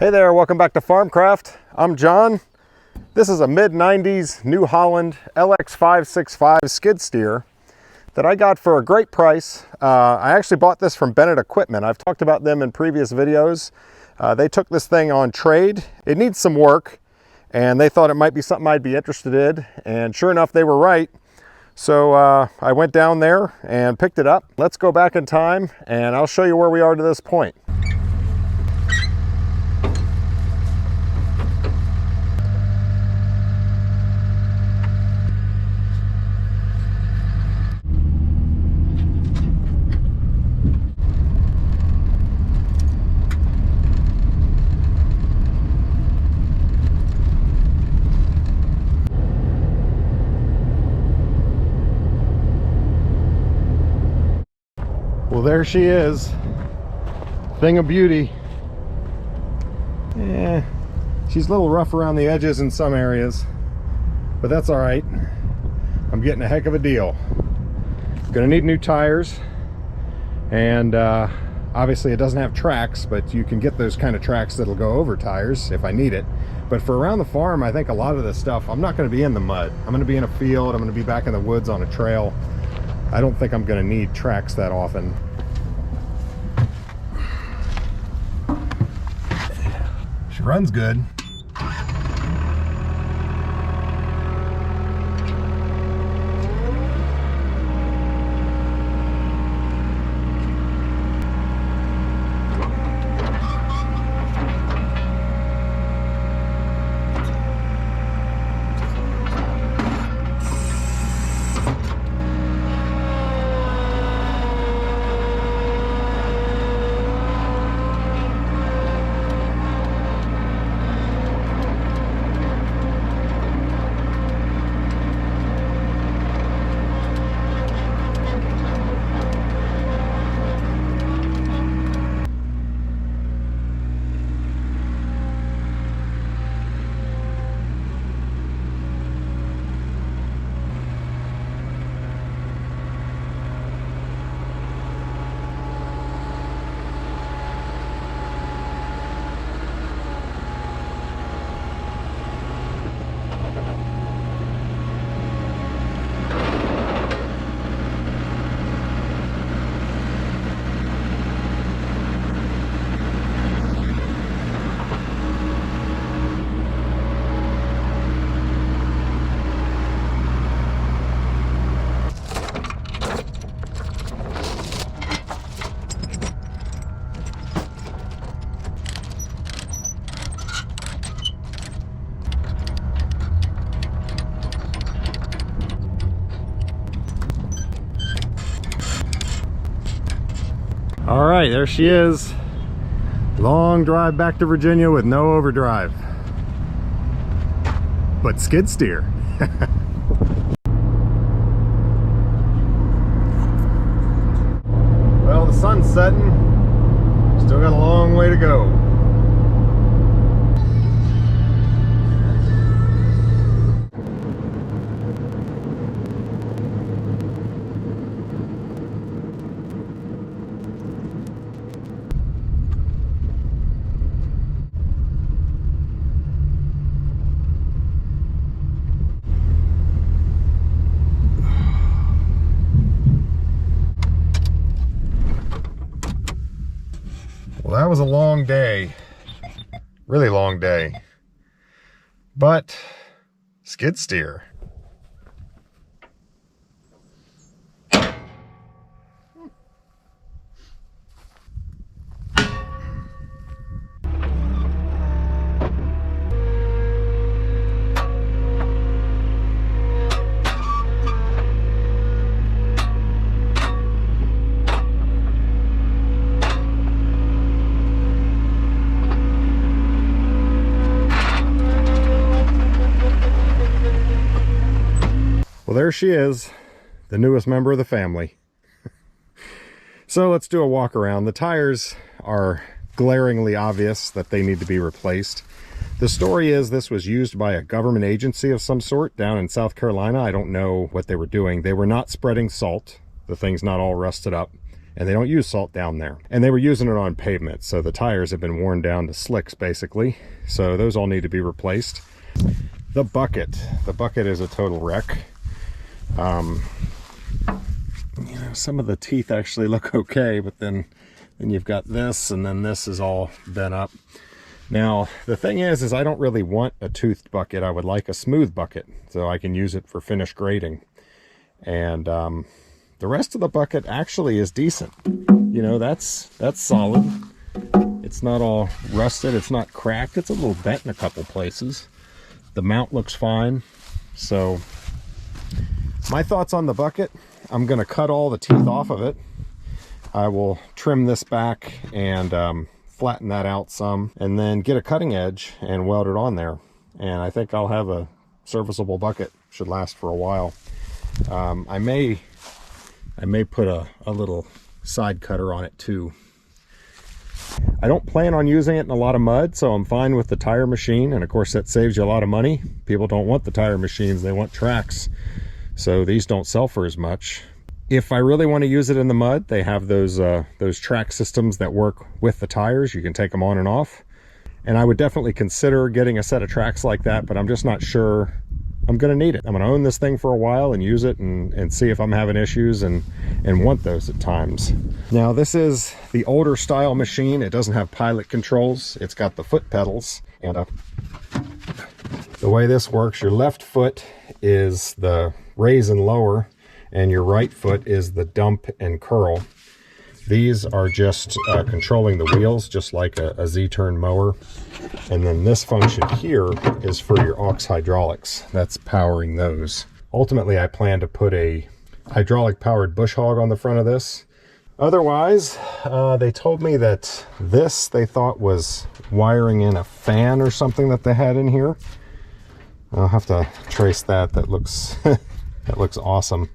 Hey there, welcome back to Farmcraft. I'm John. This is a mid-90s New Holland LX565 skid steer that I got for a great price. I actually bought this from Bennett Equipment. I've talked about them in previous videos. They took this thing on trade. It needs some work, and they thought it might be something I'd be interested in, and sure enough, they were right. So I went down there and picked it up. Let's go back in time, and I'll show you where we are to this point. Well, there she is, thing of beauty. Yeah, she's a little rough around the edges in some areas, but that's all right. I'm getting a heck of a deal. Gonna need new tires, and obviously it doesn't have tracks, but you can get those kind of tracks that'll go over tires if I need it. But for around the farm, I think a lot of this stuff, I'm not gonna be in the mud. I'm gonna be in a field, I'm gonna be back in the woods on a trail. I don't think I'm gonna need tracks that often. She runs good. All right, there she is. Long drive back to Virginia with no overdrive, but skid steer. Well, the sun's setting. Still got a long way to go. Well, that was a long day, really long day, but skid steer. Well, there she is, the newest member of the family. So let's do a walk around. The tires are glaringly obvious that they need to be replaced. The story is this was used by a government agency of some sort down in South Carolina. I don't know what they were doing. They were not spreading salt. The thing's not all rusted up. and they don't use salt down there. And they were using it on pavement, so the tires have been worn down to slicks basically. So those all need to be replaced. The bucket is a total wreck. You know, some of the teeth actually look okay, but then you've got this, and then this is all bent up. Now the thing is I don't really want a toothed bucket. I would like a smooth bucket so I can use it for finish grading. And the rest of the bucket actually is decent. You know, that's solid. It's not all rusted, it's not cracked, it's a little bent in a couple places. The mount looks fine. So my thoughts on the bucket: I'm going to cut all the teeth off of it. I will trim this back and flatten that out some, and then get a cutting edge and weld it on there. And I think I'll have a serviceable bucket. Should last for a while. I may put a little side cutter on it too. I don't plan on using it in a lot of mud, so I'm fine with the tire machine, and of course that saves you a lot of money. People don't want the tire machines, they want tracks, so these don't sell for as much. If I really want to use it in the mud, they have those track systems that work with the tires. You can take them on and off, and I would definitely consider getting a set of tracks like that, but I'm just not sure I'm going to need it. I'm going to own this thing for a while and use it and see if I'm having issues and want those at times. Now this is the older style machine. It doesn't have pilot controls. It's got the foot pedals, and the way this works, your left foot is the raise and lower, and your right foot is the dump and curl. These are just controlling the wheels, just like a Z-turn mower. And then this function here is for your aux hydraulics. That's powering those. Ultimately, I plan to put a hydraulic powered bush hog on the front of this. Otherwise, they told me that this they thought was wiring in a fan or something that they had in here. I'll have to trace that. That looks that looks awesome.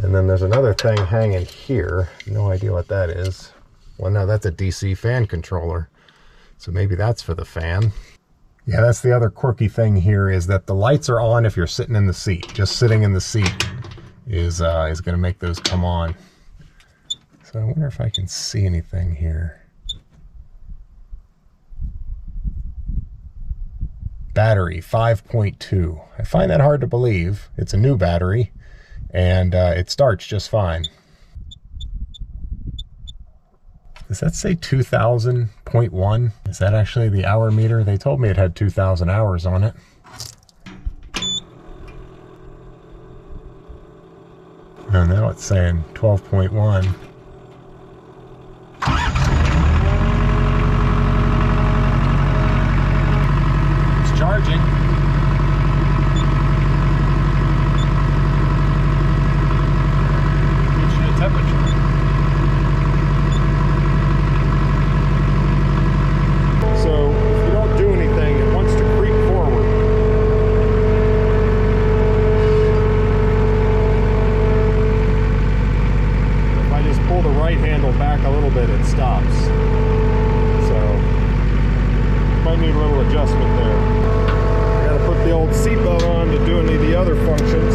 And then there's another thing hanging here. No idea what that is. Well, no, that's a DC fan controller. So maybe that's for the fan. Yeah, that's the other quirky thing here, is that the lights are on if you're sitting in the seat. Just sitting in the seat is going to make those come on. So I wonder if I can see anything here. Battery 5.2. I find that hard to believe. It's a new battery, and it starts just fine. Does that say 2000.1? Is that actually the hour meter? They told me it had 2000 hours on it. And now it's saying 12.1. It's charging. Gives you a temperature. So if you don't do anything, it wants to creep forward. If I just pull the right handle back a little bit, it stops. So might need a little adjustment there. I gotta put the old seatbelt on to do any of the other functions.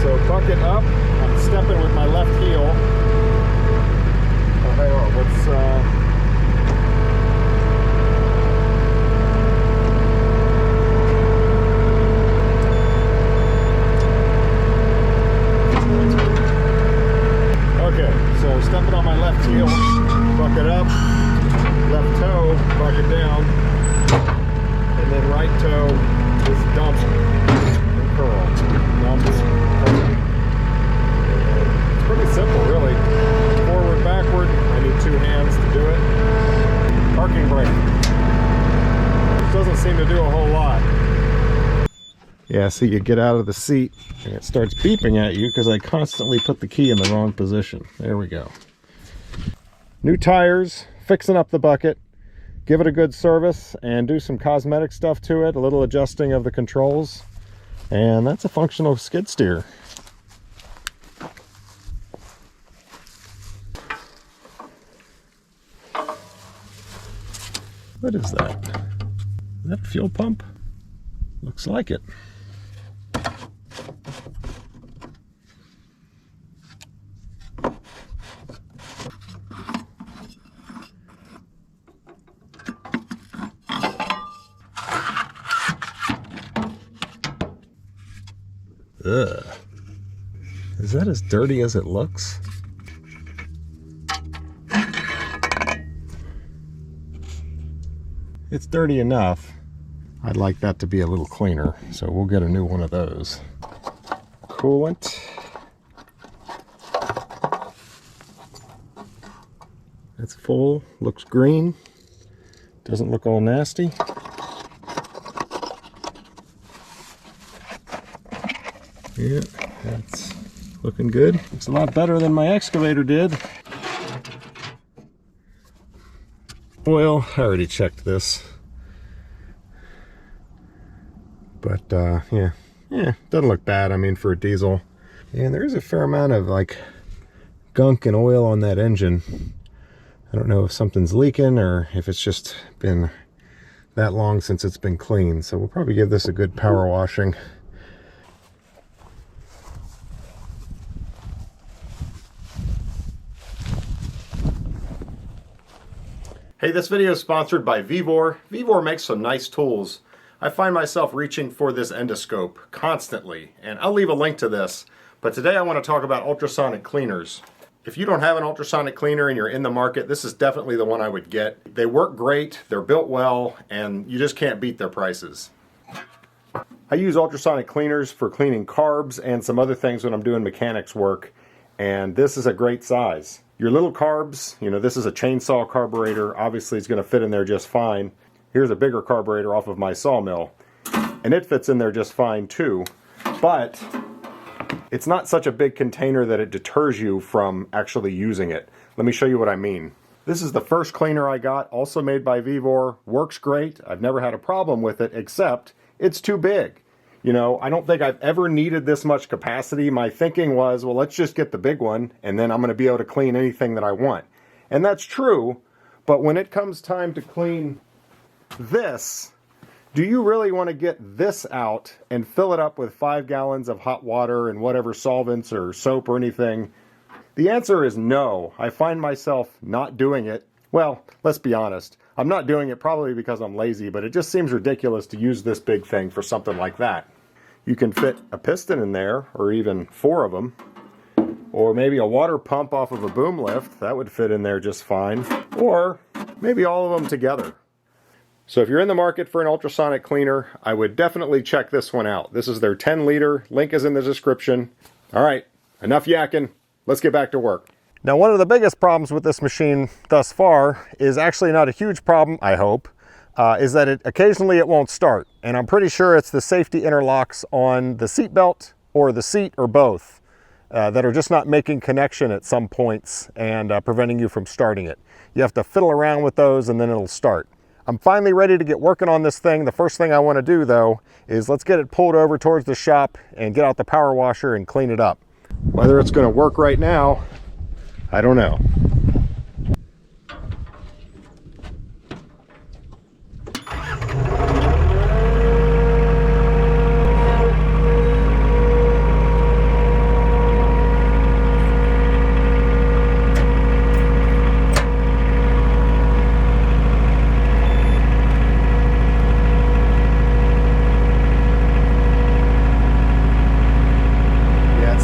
So bucket up. I'm stepping with my left heel. Oh, hang on, let's so stepping on my left heel, bucket up, left toe, bucket down, and then right toe is dump and curl. Dump, curl. It's pretty simple, really. Forward, backward, I need two hands to do it. Parking brake. This doesn't seem to do a whole lot. Yeah, see, you get out of the seat and it starts beeping at you because I constantly put the key in the wrong position. There we go. New tires, fixing up the bucket, give it a good service, and do some cosmetic stuff to it, a little adjusting of the controls, and that's a functional skid steer. What is that? Is that a fuel pump? Looks like it. Ugh. Is that as dirty as it looks? It's dirty enough. I'd like that to be a little cleaner, so we'll get a new one of those. Coolant. It's full, looks green, doesn't look all nasty. Yeah, that's looking good. Looks a lot better than my excavator did. Oil, I already checked this. But yeah, doesn't look bad, I mean, for a diesel. And there's a fair amount of like gunk and oil on that engine. I don't know if something's leaking or if it's just been that long since it's been cleaned. So we'll probably give this a good power washing. Hey, this video is sponsored by Vevor. Vevor makes some nice tools. I find myself reaching for this endoscope constantly, and I'll leave a link to this. But today I want to talk about ultrasonic cleaners. If you don't have an ultrasonic cleaner and you're in the market, this is definitely the one I would get. They work great, they're built well, and you just can't beat their prices. I use ultrasonic cleaners for cleaning carbs and some other things when I'm doing mechanics work, and this is a great size. Your little carbs, you know, this is a chainsaw carburetor, obviously it's going to fit in there just fine. Here's a bigger carburetor off of my sawmill, and it fits in there just fine too, but it's not such a big container that it deters you from actually using it. Let me show you what I mean. This is the first cleaner I got, also made by Vevor. Works great. I've never had a problem with it, except it's too big. You know, I don't think I've ever needed this much capacity. My thinking was, well, let's just get the big one, and then I'm going to be able to clean anything that I want. And that's true, but when it comes time to clean this, do you really want to get this out and fill it up with 5 gallons of hot water and whatever solvents or soap or anything? The answer is no. I find myself not doing it. Well, let's be honest. I'm not doing it probably because I'm lazy, but it just seems ridiculous to use this big thing for something like that. You can fit a piston in there, or even 4 of them, or maybe a water pump off of a boom lift. That would fit in there just fine, or maybe all of them together. So if you're in the market for an ultrasonic cleaner, I would definitely check this one out. This is their 10-liter. Link is in the description. All right, enough yakking. Let's get back to work. Now, one of the biggest problems with this machine thus far is actually not a huge problem, I hope, is that occasionally it won't start. And I'm pretty sure it's the safety interlocks on the seat belt or the seat or both that are just not making connection at some points and preventing you from starting it. You have to fiddle around with those and then it'll start. I'm finally ready to get working on this thing. The first thing I want to do, though, is let's get it pulled over towards the shop and get out the power washer and clean it up. Whether it's going to work right now, I don't know.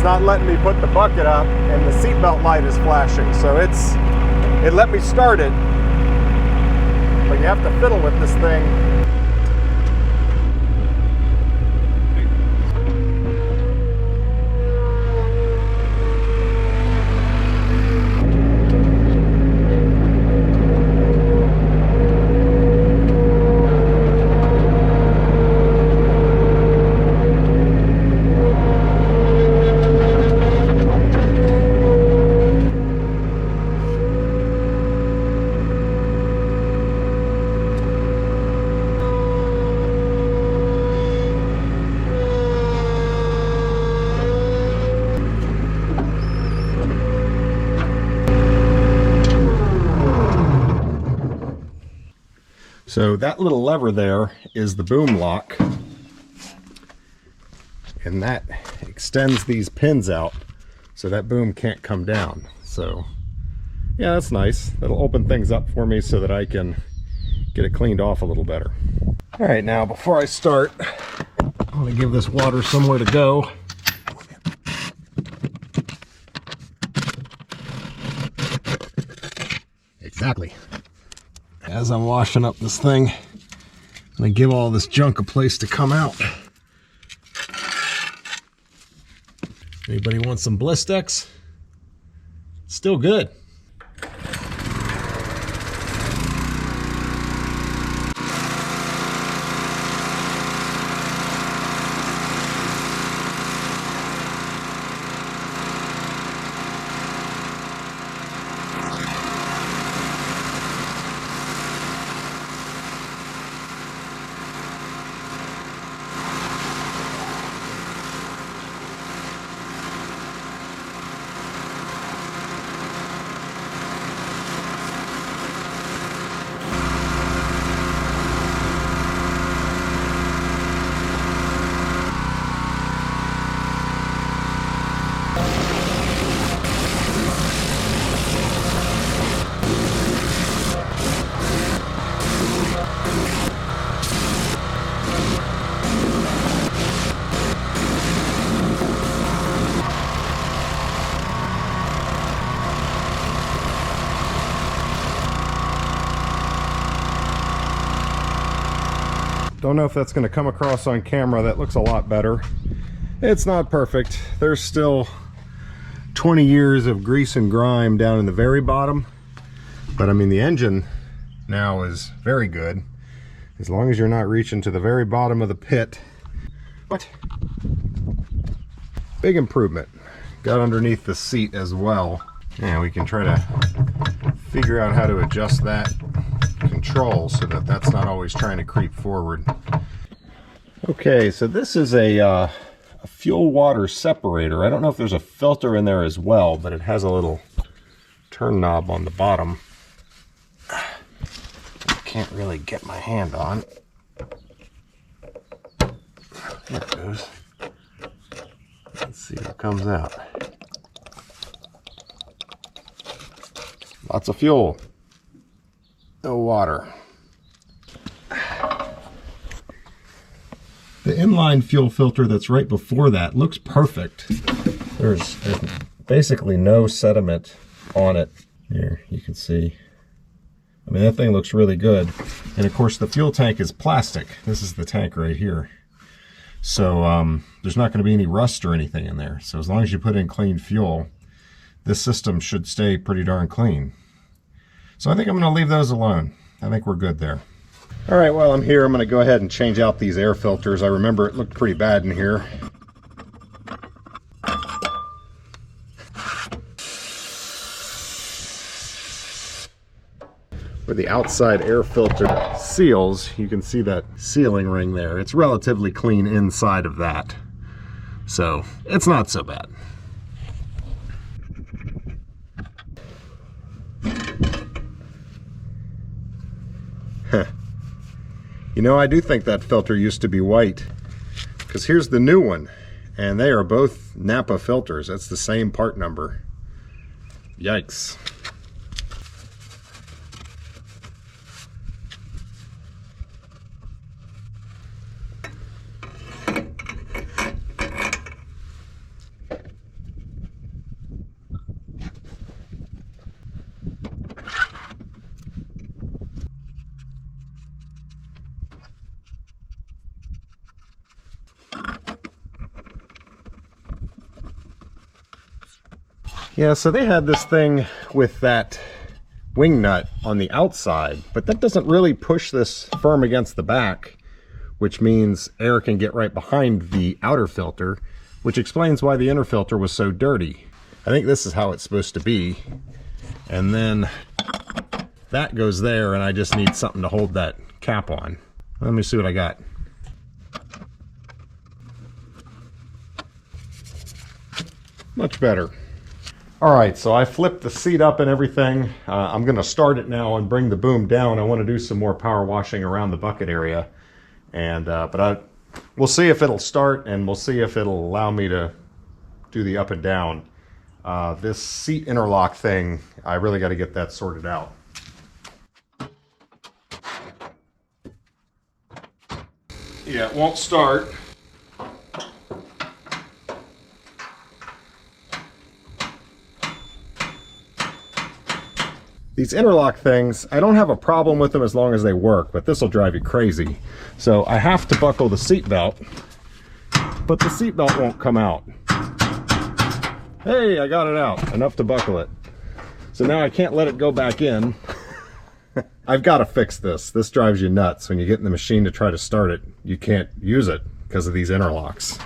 Not letting me put the bucket up, and the seatbelt light is flashing, so it let me start it, but you have to fiddle with this thing. So that little lever there is the boom lock, and that extends these pins out so that boom can't come down. So yeah, that's nice. That'll open things up for me so that I can get it cleaned off a little better. All right, now before I start, I want to give this water somewhere to go. Exactly. As I'm washing up this thing, I'm gonna give all this junk a place to come out. Anybody want some Blistex? Still good. Don't know if that's going to come across on camera. That looks a lot better. It's not perfect. There's still 20 years of grease and grime down in the very bottom. But I mean, the engine now is very good. As long as you're not reaching to the very bottom of the pit. What? Big improvement. Got underneath the seat as well. And we can try to figure out how to adjust that control so that that's not always trying to creep forward. Okay, so this is a fuel water separator. I don't know if there's a filter in there as well, but it has a little turn knob on the bottom. I can't really get my hand on. There it goes. Let's see what comes out. Lots of fuel. No water. The inline fuel filter that's right before that looks perfect. There's basically no sediment on it. Here, you can see. I mean, that thing looks really good. And of course, the fuel tank is plastic. This is the tank right here. So there's not going to be any rust or anything in there. So as long as you put in clean fuel, this system should stay pretty darn clean. So I think I'm going to leave those alone. I think we're good there. All right, while I'm here, I'm going to go ahead and change out these air filters. I remember it looked pretty bad in here. Where the outside air filter seals, you can see that sealing ring there. It's relatively clean inside of that. So it's not so bad. You know, I do think that filter used to be white, because here's the new one, and they are both Napa filters. That's the same part number. Yikes. Yeah, so they had this thing with that wing nut on the outside, but that doesn't really push this firm against the back, which means air can get right behind the outer filter, which explains why the inner filter was so dirty. I think this is how it's supposed to be. And then that goes there, and I just need something to hold that cap on. Let me see what I got. Much better. All right, so I flipped the seat up and everything. I'm gonna start it now and bring the boom down. I wanna do some more power washing around the bucket area. And we'll see if it'll start, and we'll see if it'll allow me to do the up and down. This seat interlock thing, I really gotta get that sorted out. Yeah, it won't start. These interlock things, I don't have a problem with them as long as they work, but this will drive you crazy. So I have to buckle the seat belt, but the seat belt won't come out. Hey, I got it out, enough to buckle it. So now I can't let it go back in. I've got to fix this. This drives you nuts. When you get in the machine to try to start it, you can't use it because of these interlocks.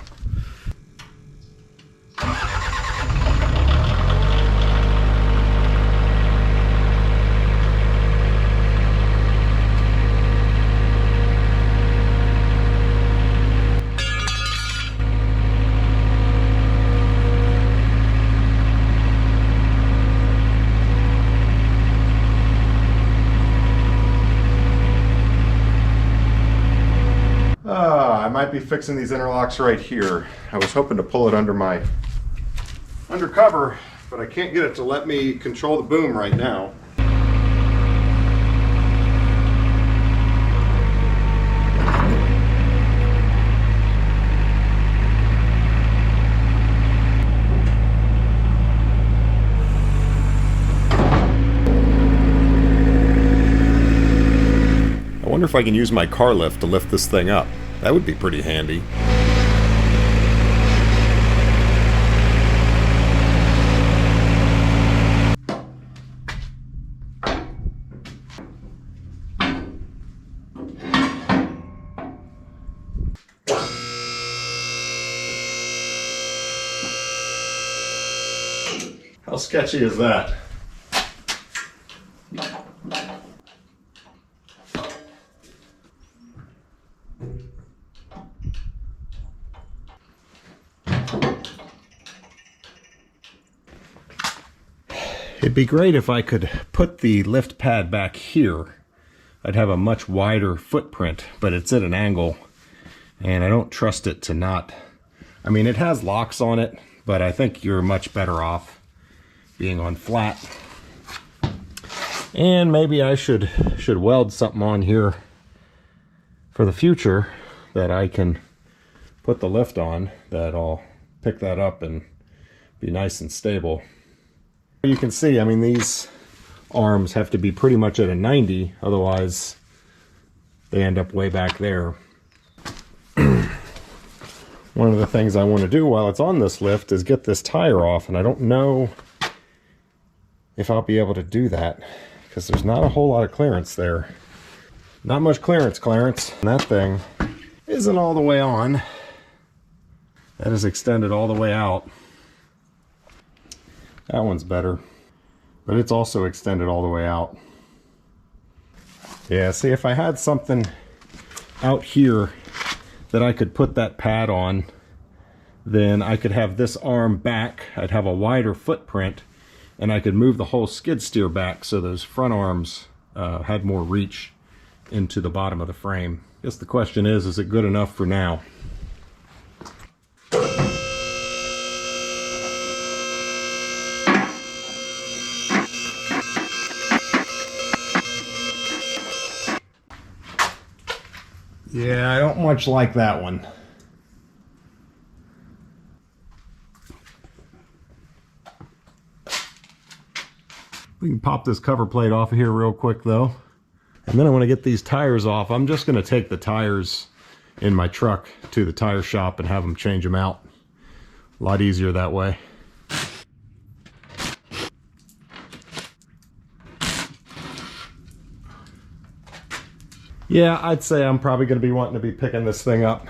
I might be fixing these interlocks right here. I was hoping to pull it under my undercover, but I can't get it to let me control the boom right now. I wonder if I can use my car lift to lift this thing up. That would be pretty handy. How sketchy is that? It'd be great if I could put the lift pad back here. I'd have a much wider footprint, but it's at an angle and I don't trust it to not. I mean, it has locks on it, but I think you're much better off being on flat. And maybe I should weld something on here for the future that I can put the lift on, that'll pick that up and be nice and stable. You can see, I mean, these arms have to be pretty much at a 90, otherwise they end up way back there. One of the things I want to do while it's on this lift is get this tire off, and I don't know if I'll be able to do that because there's not a whole lot of clearance there. Not much clearance. And that thing isn't all the way on. That is extended all the way out. That one's better, but it's also extended all the way out. Yeah, see, if I had something out here that I could put that pad on, then I could have this arm back. I'd have a wider footprint, and I could move the whole skid steer back so those front arms had more reach into the bottom of the frame. I guess the question is it good enough for now? Yeah, I don't much like that one. We can pop this cover plate off of here real quick though. And then I want to get these tires off. I'm just going to take the tires in my truck to the tire shop and have them change them out. A lot easier that way. Yeah, I'd say I'm probably going to be wanting to be picking this thing up.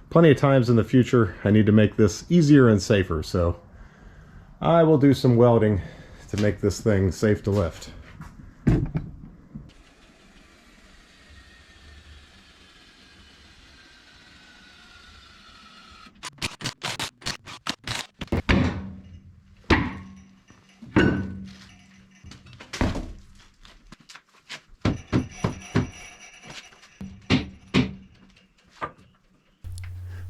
Plenty of times in the future I need to make this easier and safer, so I will do some welding to make this thing safe to lift.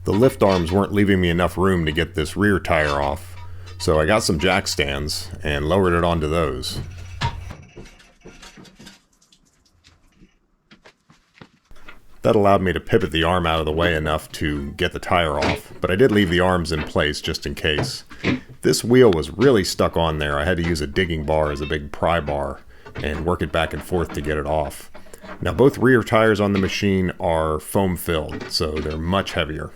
The lift arms weren't leaving me enough room to get this rear tire off, so I got some jack stands and lowered it onto those. That allowed me to pivot the arm out of the way enough to get the tire off, but I did leave the arms in place just in case. This wheel was really stuck on there. I had to use a digging bar as a big pry bar and work it back and forth to get it off. Now both rear tires on the machine are foam filled, so they're much heavier.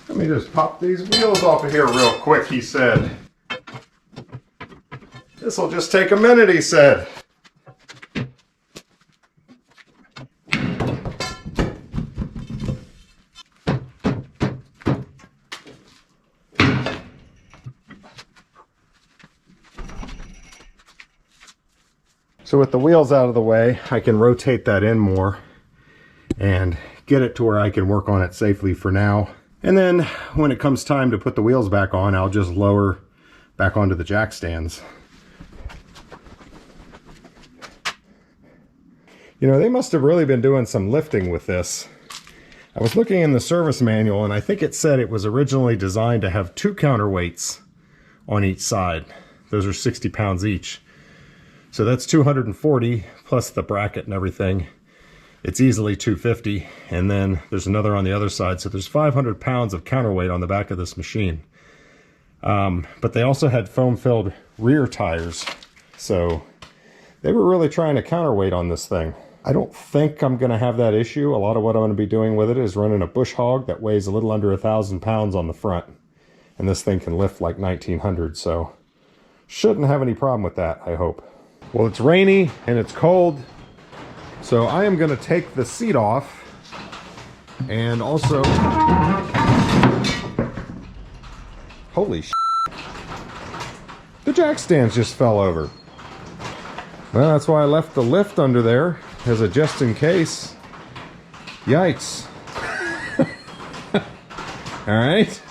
Let me just pop these wheels off of here real quick, he said. This'll just take a minute, he said. So with the wheels out of the way, I can rotate that in more and get it to where I can work on it safely for now. And then when it comes time to put the wheels back on, I'll just lower back onto the jack stands. You know, they must have really been doing some lifting with this. I was looking in the service manual and I think it said it was originally designed to have 2 counterweights on each side. Those are 60 pounds each. So that's 240 plus the bracket and everything. It's easily 250, and then there's another on the other side, so there's 500 pounds of counterweight on the back of this machine. But they also had foam-filled rear tires, so they were really trying to counterweight on this thing. I don't think I'm going to have that issue. A lot of what I'm going to be doing with it is running a bush hog that weighs a little under 1,000 pounds on the front, and this thing can lift like 1,900, so shouldn't have any problem with that, I hope. Well, it's rainy and it's cold. So I am going to take the seat off and also, holy shit, the jack stands just fell over. Well, that's why I left the lift under there as a just in case. Yikes. All right.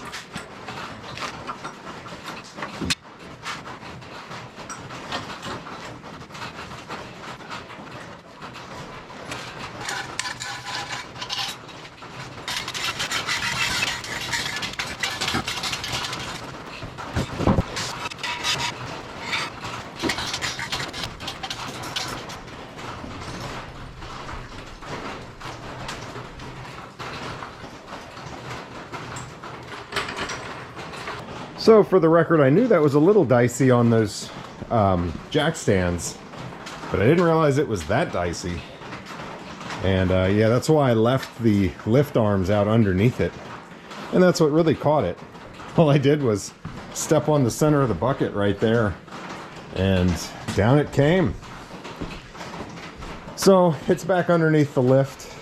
So for the record, I knew that was a little dicey on those jack stands, but I didn't realize it was that dicey. And yeah, that's why I left the lift arms out underneath it. And that's what really caught it. All I did was step on the center of the bucket right there, and down it came. So it's back underneath the lift.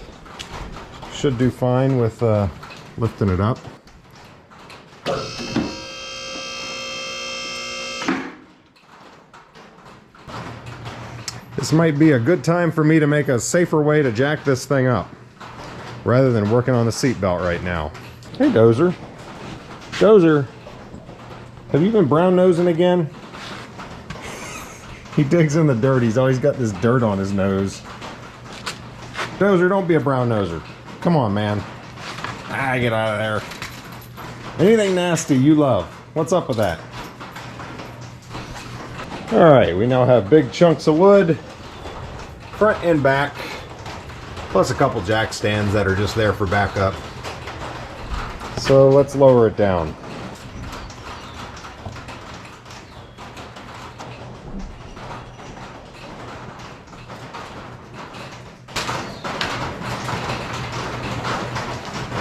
Should do fine with lifting it up. This might be a good time for me to make a safer way to jack this thing up, rather than working on the seatbelt right now. Hey, Dozer. Dozer, have you been brown nosing again? He digs in the dirt. He's always got this dirt on his nose. Dozer, don't be a brown noser. Come on, man. Ah, get out of there. Anything nasty you love. What's up with that? Alright, we now have big chunks of wood, front and back, plus a couple jack stands that are just there for backup. So let's lower it down.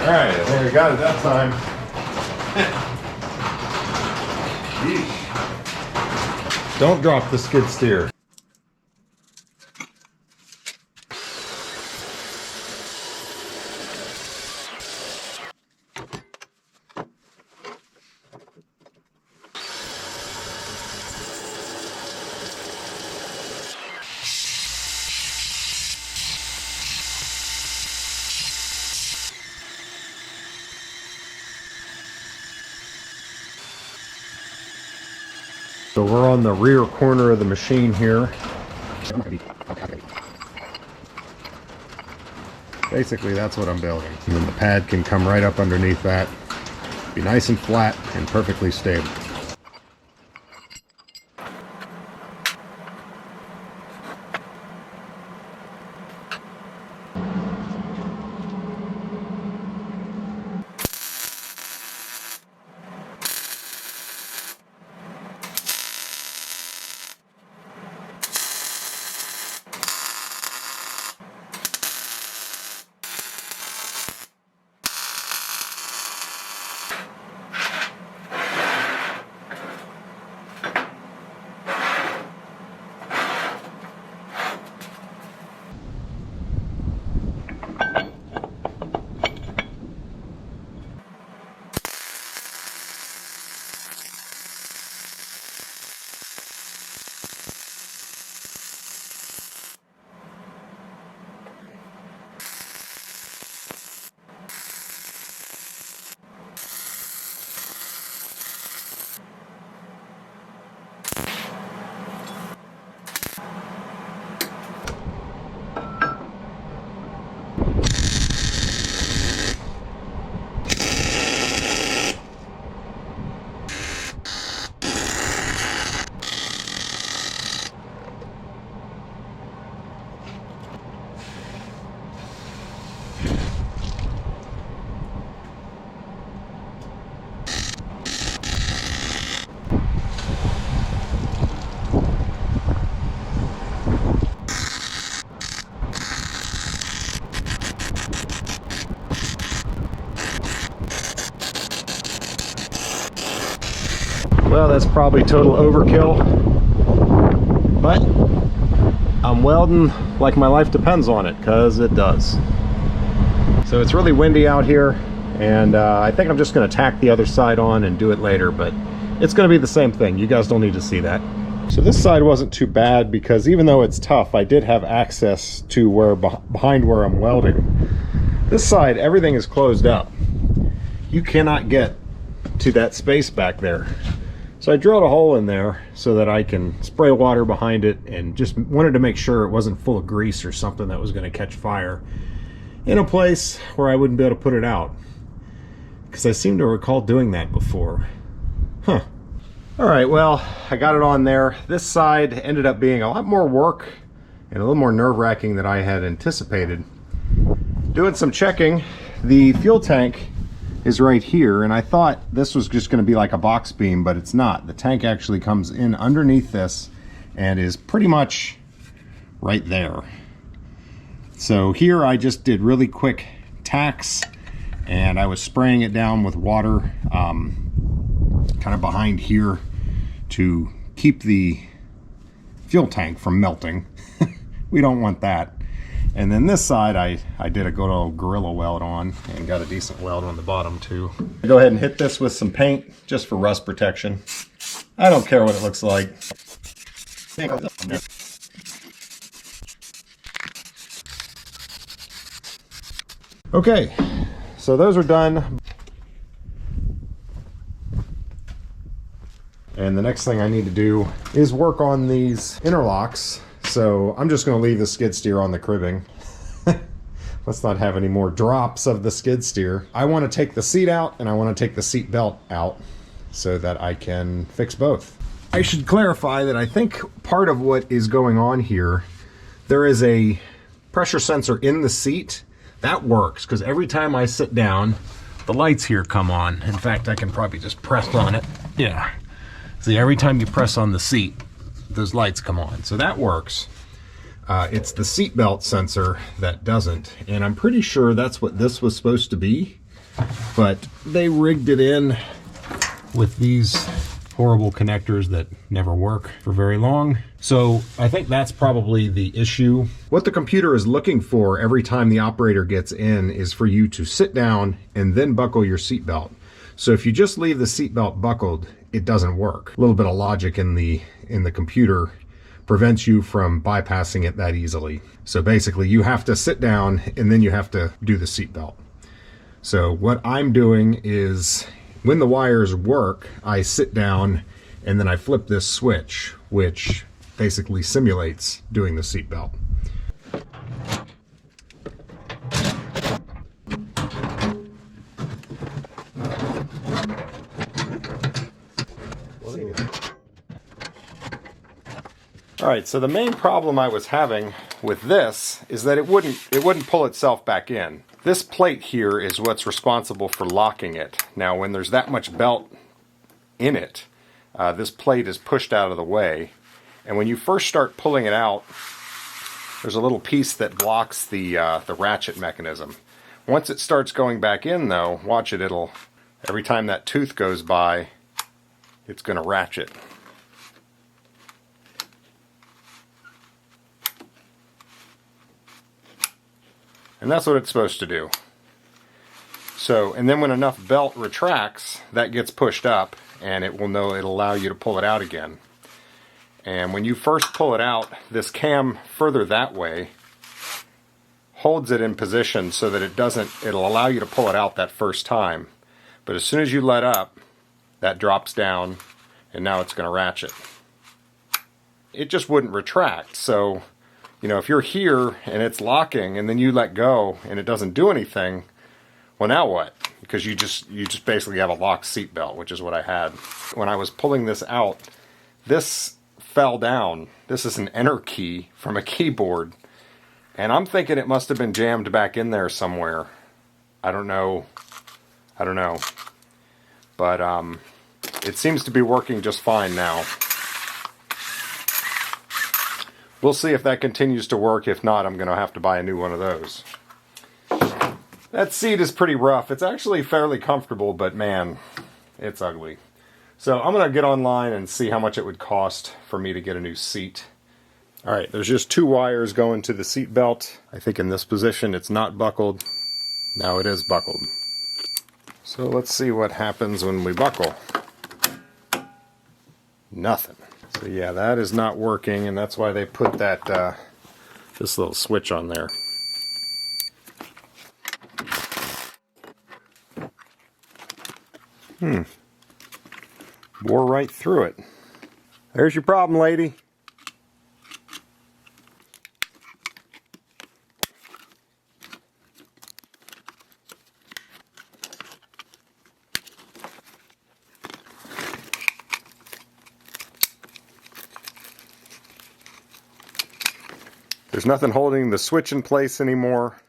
Alright, I think we got it that time. Yeesh. Don't drop the skid steer. So we're on the rear corner of the machine here. Basically, that's what I'm building. And then the pad can come right up underneath that. Be nice and flat and perfectly stable. Well, that's probably total overkill, but I'm welding like my life depends on it, because it does. So it's really windy out here, and I think I'm just going to tack the other side on and do it later, but it's going to be the same thing. You guys don't need to see that. So this side wasn't too bad, because even though it's tough, I did have access to where behind where I'm welding. This side, everything is closed up. You cannot get to that space back there. So I drilled a hole in there so that I can spray water behind it, and just wanted to make sure it wasn't full of grease or something that was going to catch fire in a place where I wouldn't be able to put it out, because I seem to recall doing that before. Huh. All right, well, I got it on there. This side ended up being a lot more work and a little more nerve-wracking than I had anticipated. Doing some checking, the fuel tank is right here, and I thought this was just going to be like a box beam, but it's not. The tank actually comes in underneath this and is pretty much right there. So here I just did really quick tacks, and I was spraying it down with water kind of behind here to keep the fuel tank from melting. We don't want that. And then this side, I did a good old Gorilla weld on, and got a decent weld on the bottom too. Go ahead and hit this with some paint just for rust protection. I don't care what it looks like. Okay, so those are done. And the next thing I need to do is work on these interlocks. So I'm just going to leave the skid steer on the cribbing. Let's not have any more drops of the skid steer. I want to take the seat out, and I want to take the seat belt out so that I can fix both. I should clarify that I think part of what is going on here, there is a pressure sensor in the seat. That works, because every time I sit down, the lights here come on. In fact, I can probably just press on it. Yeah. See, every time you press on the seat, those lights come on, so that works. It's the seatbelt sensor that doesn't, and I'm pretty sure that's what this was supposed to be, but they rigged it in with these horrible connectors that never work for very long. So I think that's probably the issue. What the computer is looking for every time the operator gets in is for you to sit down and then buckle your seatbelt. So if you just leave the seatbelt buckled, it doesn't work. A little bit of logic in the computer prevents you from bypassing it that easily. So basically you have to sit down and then you have to do the seatbelt. So what I'm doing is, when the wires work, I sit down and then I flip this switch, which basically simulates doing the seatbelt. All right, so the main problem I was having with this is that it wouldn't pull itself back in. This plate here is what's responsible for locking it. Now, when there's that much belt in it, this plate is pushed out of the way. And when you first start pulling it out, there's a little piece that blocks the ratchet mechanism. Once it starts going back in though, watch it, every time that tooth goes by, it's going to ratchet. And that's what it's supposed to do. So, and then when enough belt retracts, that gets pushed up and it'll allow you to pull it out again. And when you first pull it out, this cam further that way holds it in position so that it'll allow you to pull it out that first time. But as soon as you let up, that drops down and now it's going to ratchet. It just wouldn't retract. So, you know, if you're here and it's locking and then you let go and it doesn't do anything, well, now what? Because you just basically have a locked seat belt, which is what I had. When I was pulling this out, this fell down. This is an enter key from a keyboard. And I'm thinking it must have been jammed back in there somewhere. I don't know. But it seems to be working just fine now. We'll see if that continues to work. If not, I'm going to have to buy a new one of those. That seat is pretty rough. It's actually fairly comfortable, but man, it's ugly. So I'm going to get online and see how much it would cost for me to get a new seat. All right, there's just 2 wires going to the seat belt. I think in this position it's not buckled. Now it is buckled. So let's see what happens when we buckle. Nothing. So yeah, that is not working, and that's why they put that this little switch on there. Bore right through it. There's your problem, lady. There's nothing holding the switch in place anymore.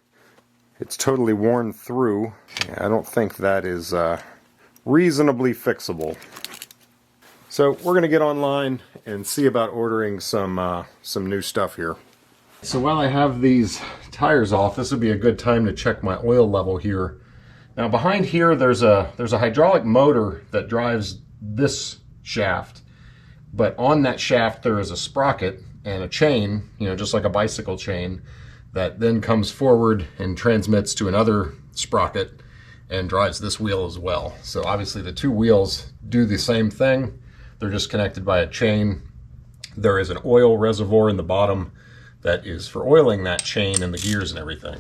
It's totally worn through. I don't think that is reasonably fixable. So we're going to get online and see about ordering some new stuff here. So while I have these tires off, this would be a good time to check my oil level here. Now behind here there's a hydraulic motor that drives this shaft, but on that shaft there is a sprocket and a chain, you know, just like a bicycle chain, that then comes forward and transmits to another sprocket and drives this wheel as well. So obviously the 2 wheels do the same thing. They're just connected by a chain. There is an oil reservoir in the bottom that is for oiling that chain and the gears and everything.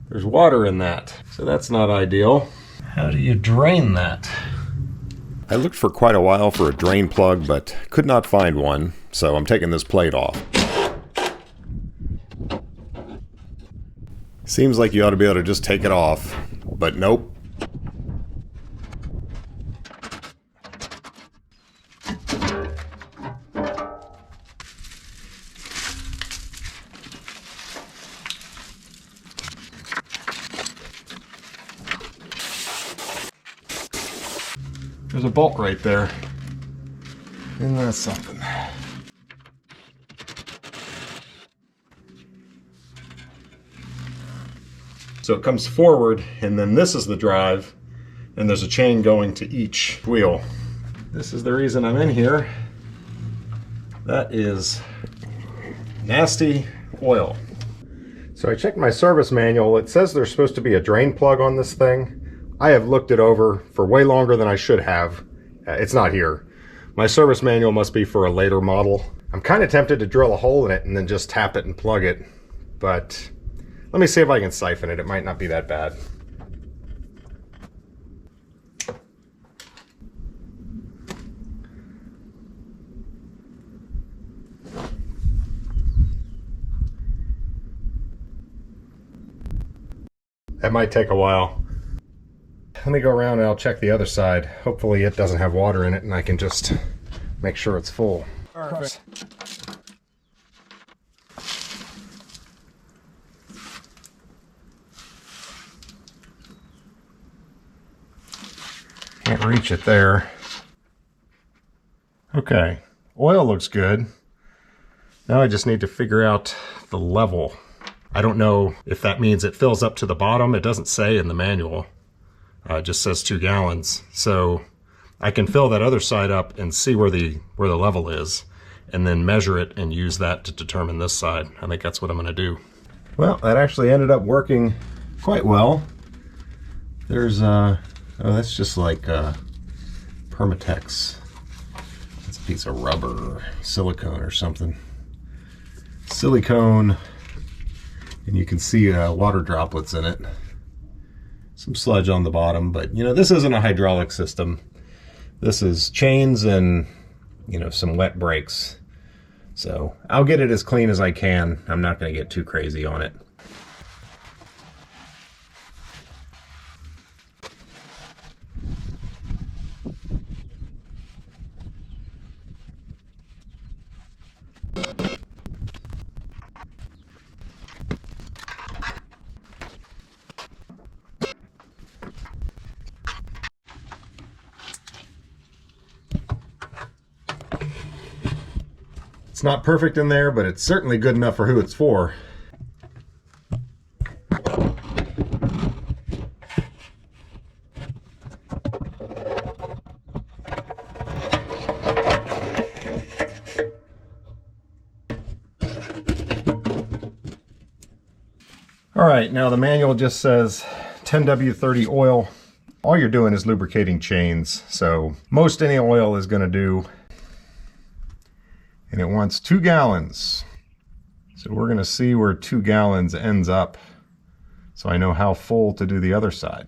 There's water in that, so that's not ideal. How do you drain that? I looked for quite a while for a drain plug, but could not find one, so I'm taking this plate off. Seems like you ought to be able to just take it off, but nope. There's a bolt right there. Isn't that something? So it comes forward, and then this is the drive, and there's a chain going to each wheel. This is the reason I'm in here. That is nasty oil. So I checked my service manual. It says there's supposed to be a drain plug on this thing. I have looked it over for way longer than I should have. It's not here. My service manual must be for a later model. I'm kind of tempted to drill a hole in it and then just tap it and plug it, but let me see if I can siphon it. It might not be that bad. That might take a while. Let me go around and I'll check the other side. Hopefully it doesn't have water in it and I can just make sure it's full. Perfect. Can't reach it there. Okay, oil looks good. Now I just need to figure out the level. I don't know if that means it fills up to the bottom. It doesn't say in the manual. It just says 2 gallons. So I can fill that other side up and see where the level is, and then measure it and use that to determine this side. I think that's what I'm gonna do. Well, that actually ended up working quite well. There's oh, that's just like Permatex. That's a piece of rubber, silicone or something. Silicone, and you can see water droplets in it. Some sludge on the bottom, but you know, this isn't a hydraulic system. This is chains and, you know, some wet brakes. So I'll get it as clean as I can. I'm not going to get too crazy on it. It's not perfect in there, but it's certainly good enough for who it's for. All right, now the manual just says 10W30 oil. All you're doing is lubricating chains, so most any oil is going to do. And it wants 2 gallons. So we're going to see where 2 gallons ends up, so I know how full to do the other side.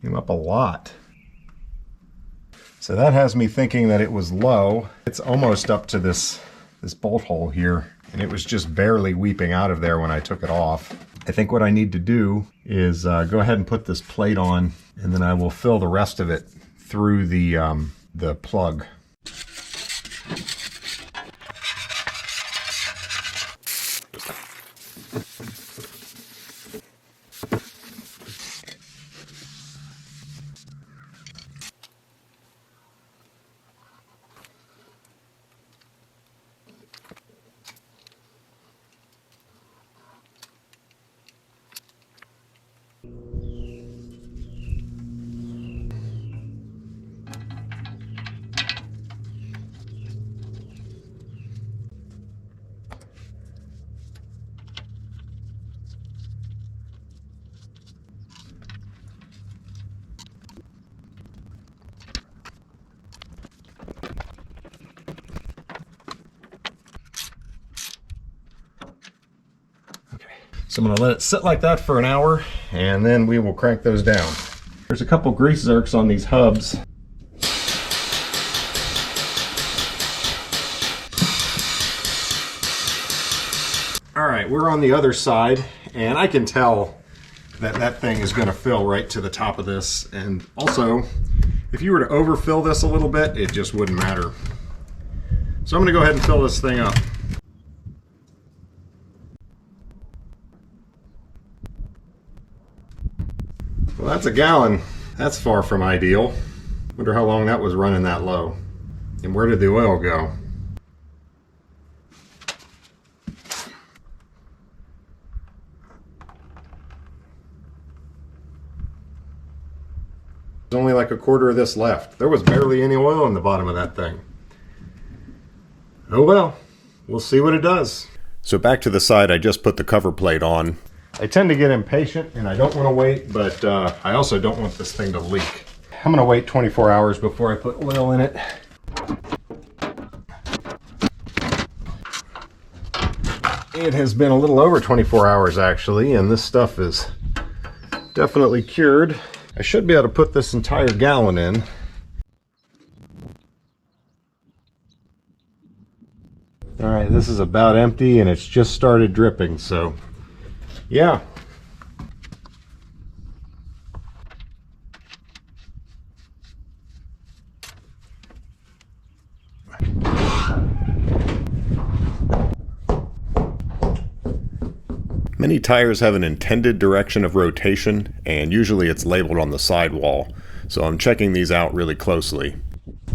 Came up a lot. So that has me thinking that it was low. It's almost up to this bolt hole here, and it was just barely weeping out of there when I took it off. I think what I need to do is go ahead and put this plate on, and then I will fill the rest of it through the plug. So I'm going to let it sit like that for an hour, and then we will crank those down. There's a couple grease zerks on these hubs. All right, we're on the other side, and I can tell that that thing is going to fill right to the top of this. And also, if you were to overfill this a little bit, it just wouldn't matter. So I'm going to go ahead and fill this thing up. Well, that's a gallon. That's far from ideal. Wonder how long that was running that low. And where did the oil go? There's only like a quarter of this left. There was barely any oil in the bottom of that thing. Oh well, we'll see what it does. So back to the side I just put the cover plate on. I tend to get impatient and I don't want to wait, but I also don't want this thing to leak. I'm going to wait 24 hours before I put oil in it. It has been a little over 24 hours actually, and this stuff is definitely cured. I should be able to put this entire gallon in. All right, this is about empty and it's just started dripping, so yeah. Many tires have an intended direction of rotation, and usually it's labeled on the sidewall, so I'm checking these out really closely.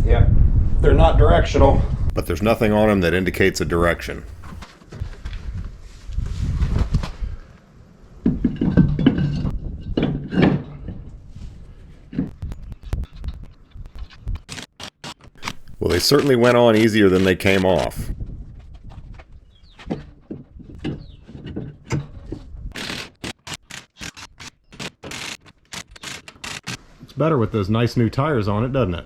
Yeah, they're not directional, but there's nothing on them that indicates a direction. Well, they certainly went on easier than they came off. It's better with those nice new tires on it, doesn't it?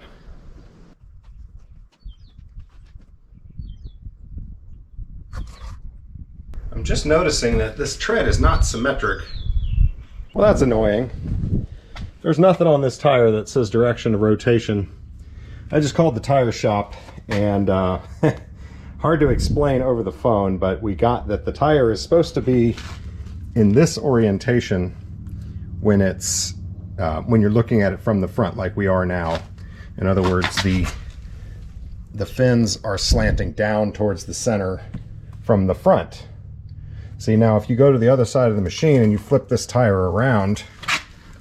I'm just noticing that this tread is not symmetric. Well, that's annoying. There's nothing on this tire that says direction of rotation. I just called the tire shop, and hard to explain over the phone, but we got that the tire is supposed to be in this orientation when it's when you're looking at it from the front, like we are now. In other words, the fins are slanting down towards the center from the front. See, now if you go to the other side of the machine and you flip this tire around,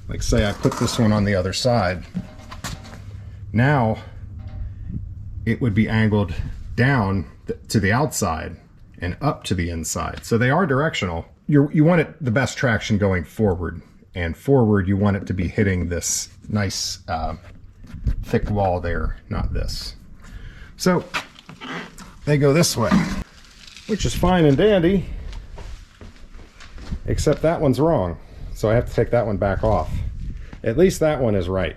like say I put this one on the other side, now it would be angled down to the outside and up to the inside. So they are directional. You want it the best traction going forward, and forward you want it to be hitting this nice thick wall there, not this. So they go this way, which is fine and dandy, except that one's wrong. So I have to take that one back off. At least that one is right.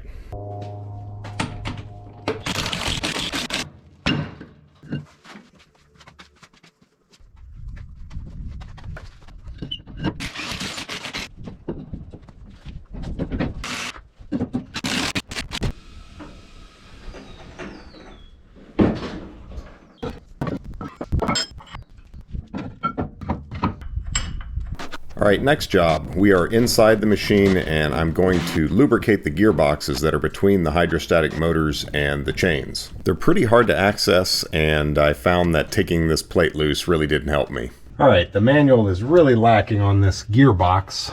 All right, next job. We are inside the machine and I'm going to lubricate the gearboxes that are between the hydrostatic motors and the chains. They're pretty hard to access, and I found that taking this plate loose really didn't help me. All right, the manual is really lacking on this gearbox,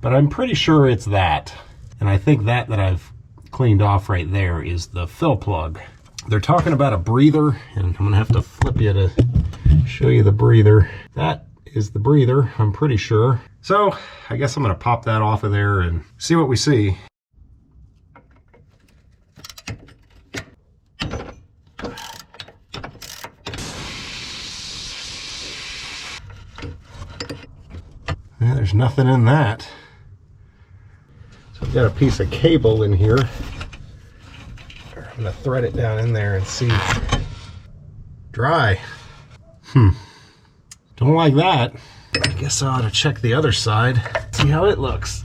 but I'm pretty sure it's that. And I think that I've cleaned off right there is the fill plug. They're talking about a breather, and I'm gonna have to flip you to show you the breather. That is the breather, I'm pretty sure. So I guess I'm gonna pop that off of there and see what we see. Yeah, there's nothing in that. So I've got a piece of cable in here. I'm gonna thread it down in there and see. Dry. Don't like that. I guess I ought to check the other side, see how it looks.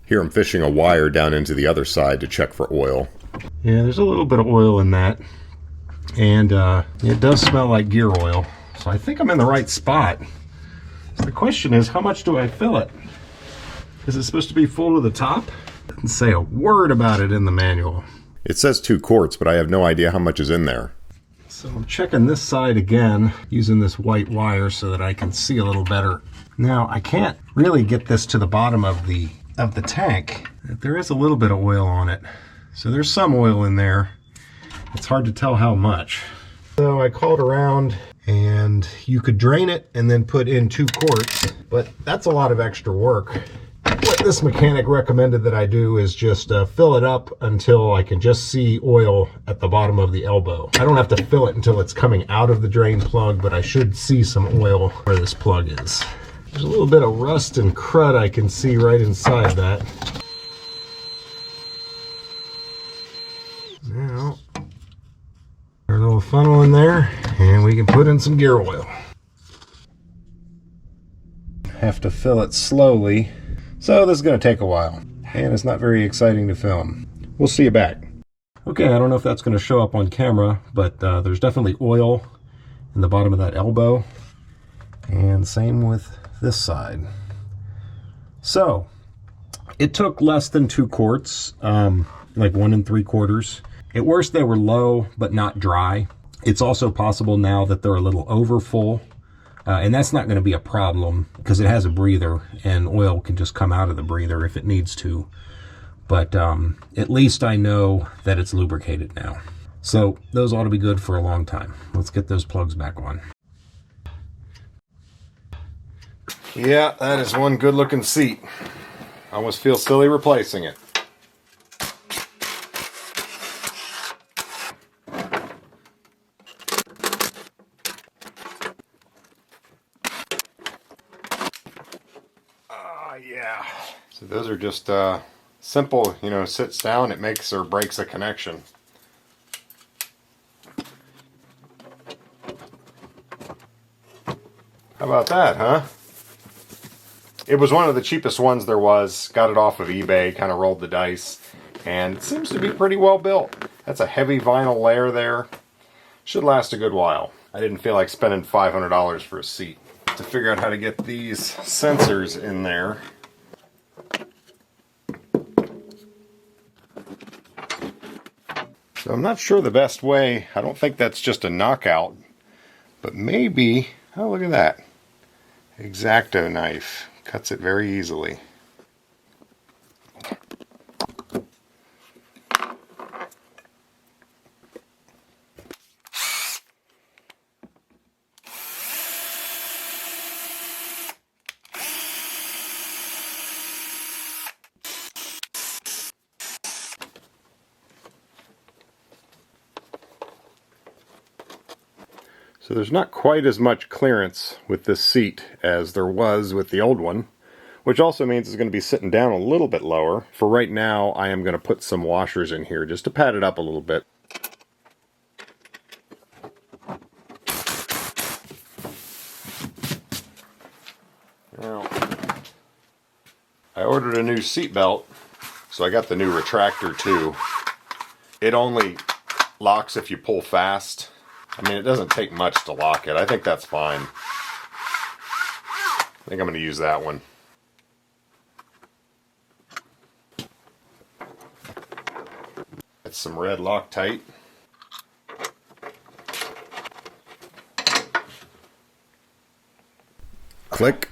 Here I'm fishing a wire down into the other side to check for oil. Yeah, there's a little bit of oil in that. And it does smell like gear oil. So I think I'm in the right spot. So the question is, how much do I fill it? Is it supposed to be full to the top? It doesn't say a word about it in the manual. It says 2 quarts, but I have no idea how much is in there. So I'm checking this side again using this white wire so that I can see a little better. Now I can't really get this to the bottom of the tank. There is a little bit of oil on it. So there's some oil in there. It's hard to tell how much. So I called around, and you could drain it and then put in 2 quarts, but that's a lot of extra work. What this mechanic recommended that I do is just fill it up until I can just see oil at the bottom of the elbow. I don't have to fill it until it's coming out of the drain plug, but I should see some oil where this plug is. There's a little bit of rust and crud I can see right inside that. Now, there's a little funnel in there, and we can put in some gear oil. Have to fill it slowly. So this is going to take a while, and it's not very exciting to film. We'll see you back. Okay, I don't know if that's going to show up on camera, but there's definitely oil, in the bottom of that elbow, and same with this side. So it took less than 2 quarts, like 1 3/4. At worst they were low but not dry. It's also possible now that they're a little over full, and that's not going to be a problem because it has a breather and oil can just come out of the breather if it needs to. But at least I know that it's lubricated now. So those ought to be good for a long time. Let's get those plugs back on. Yeah, that is one good looking seat. I almost feel silly replacing it. Yeah. So those are just simple, you know, sits down, it makes or breaks a connection. How about that, huh? It was one of the cheapest ones there was. Got it off of eBay, kind of rolled the dice, and it seems to be pretty well built. That's a heavy vinyl layer there. Should last a good while. I didn't feel like spending $500 for a seat. To figure out how to get these sensors in there. So I'm not sure the best way. I don't think that's just a knockout, but maybe, oh look at that. X-Acto knife. Cuts it very easily. So there's not quite as much clearance with this seat as there was with the old one, which also means it's going to be sitting down a little bit lower. For right now, I am going to put some washers in here just to pad it up a little bit. Now, I ordered a new seat belt, so I got the new retractor too. It only locks if you pull fast. I mean, it doesn't take much to lock it. I think that's fine. I think I'm going to use that one. It's some red Loctite. Click.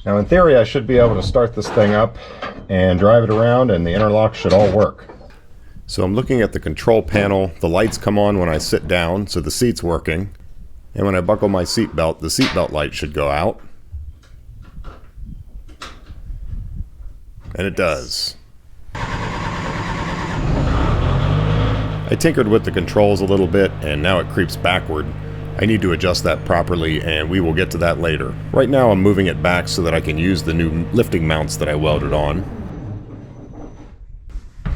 Now in theory I should be able to start this thing up and drive it around and the interlock should all work. So I'm looking at the control panel. The lights come on when I sit down, so the seat's working. And when I buckle my seat belt, the seat belt light should go out. And it does. I tinkered with the controls a little bit and now it creeps backward. I need to adjust that properly and we will get to that later. Right now I'm moving it back so that I can use the new lifting mounts that I welded on.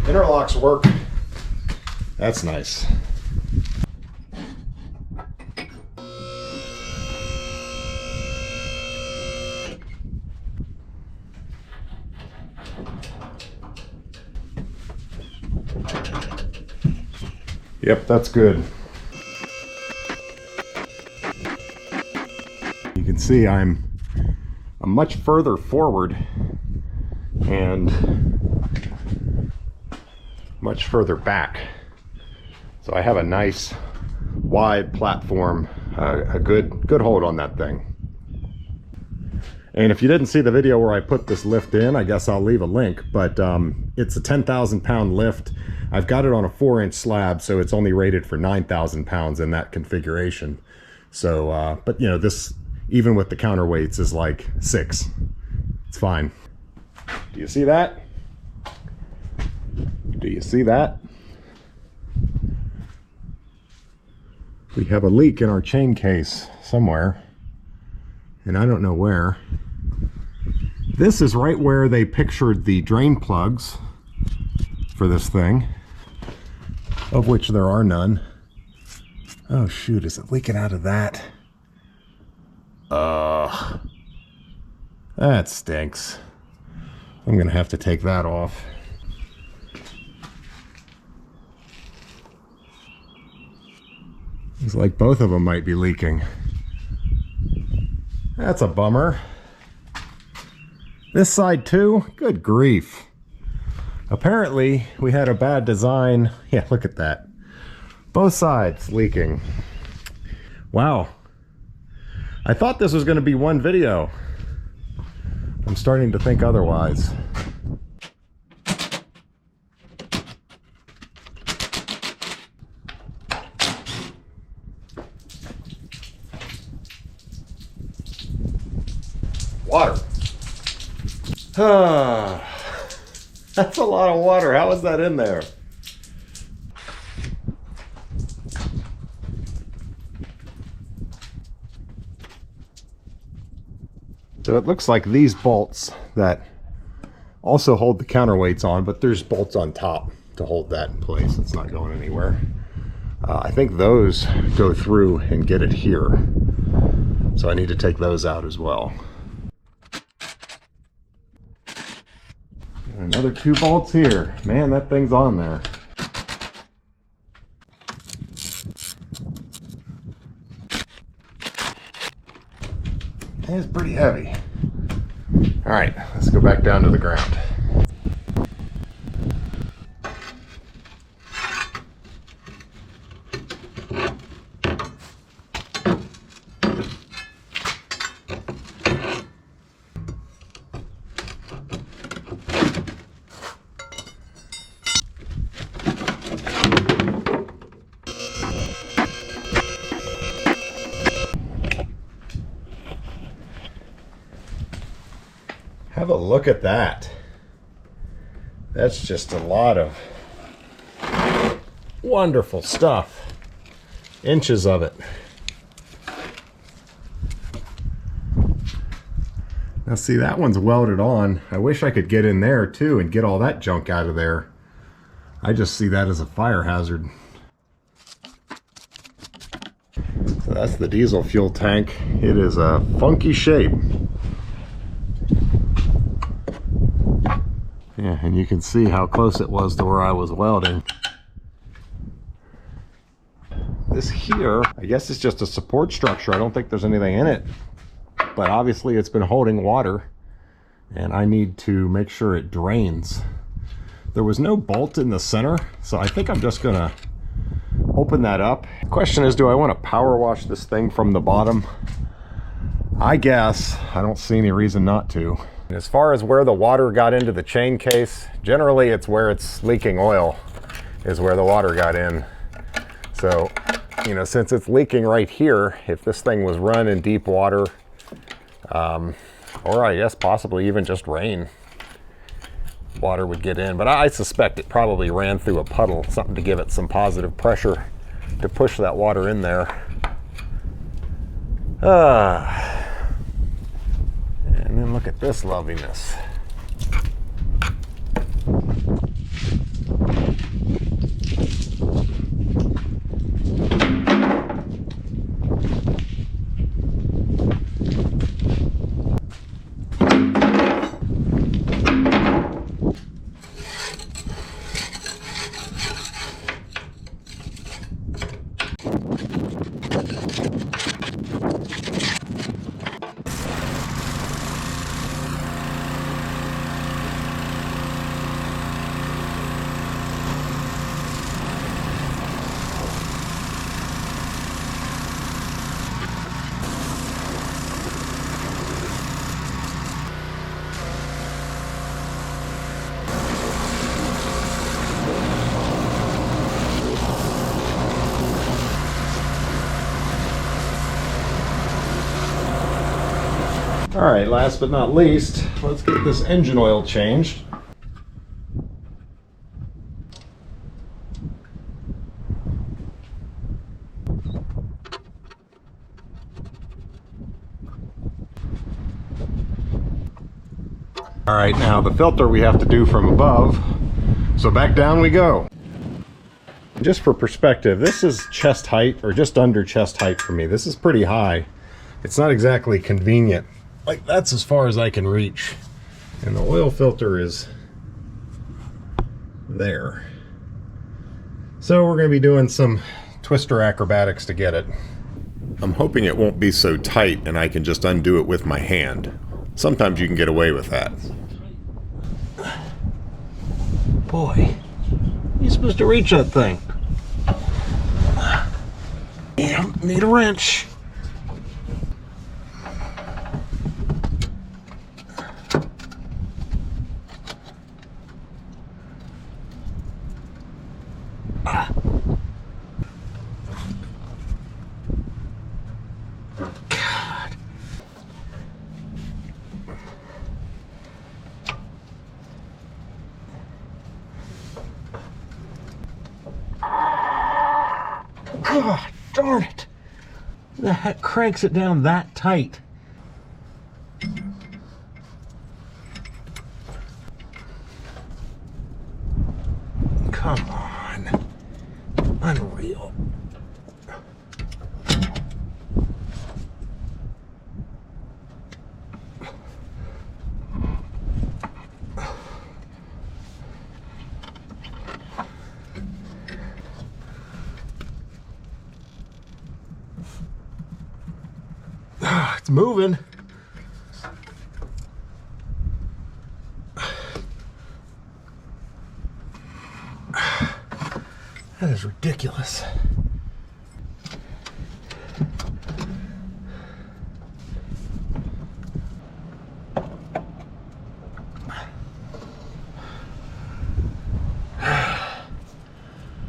Interlocks work. That's nice. Yep, that's good. You can see I'm much further forward and much further back. So I have a nice wide platform, a good hold on that thing. And if you didn't see the video where I put this lift in, I guess I'll leave a link, but it's a 10,000 pound lift. I've got it on a 4-inch slab, so it's only rated for 9,000 pounds in that configuration. So, but you know, this, even with the counterweights, is like 6. It's fine. Do you see that? Do you see that? We have a leak in our chain case somewhere, and I don't know where. This is right where they pictured the drain plugs for this thing, of which there are none. Oh shoot, is it leaking out of that? That stinks. I'm gonna have to take that off. Looks like both of them might be leaking. That's a bummer. This side too? Good grief. Apparently we had a bad design. Yeah, look at that. Both sides leaking. Wow. I thought this was going to be one video. I'm starting to think otherwise. Water. That's a lot of water. How is that in there? So it looks like these bolts that also hold the counterweights on, but there's bolts on top to hold that in place. It's not going anywhere. I think those go through and get it here. So I need to take those out as well. Another 2 bolts here. Man, that thing's on there. It's pretty heavy. All right, let's go back down to the ground. Have a look at that. That's just a lot of wonderful stuff. Inches of it. Now see, that one's welded on. I wish I could get in there too and get all that junk out of there. I just see that as a fire hazard. So that's the diesel fuel tank. It is a funky shape. Yeah, and you can see how close it was to where I was welding. This here, I guess it's just a support structure. I don't think there's anything in it. But obviously it's been holding water, and I need to make sure it drains. There was no bolt in the center, so I think I'm just gonna open that up. The question is, do I want to power wash this thing from the bottom? I guess. I don't see any reason not to. As far as where the water got into the chain case, generally it's where it's leaking oil is where the water got in. So, you know, since it's leaking right here, if this thing was run in deep water, or I guess possibly even just rain, water would get in. But I suspect it probably ran through a puddle, something to give it some positive pressure to push that water in there. And then look at this loveliness. All right, last but not least, let's get this engine oil changed. All right, now the filter we have to do from above. So back down we go. Just for perspective, this is chest height or just under chest height for me. This is pretty high. It's not exactly convenient. Like, that's as far as I can reach. And the oil filter is there. So we're going to be doing some twister acrobatics to get it. I'm hoping it won't be so tight and I can just undo it with my hand. Sometimes you can get away with that. Boy, you're supposed to reach that thing. Yeah, need a wrench. God. God darn it. The heck cranks it down that tight? Come on. Unreal. It's moving. That is ridiculous.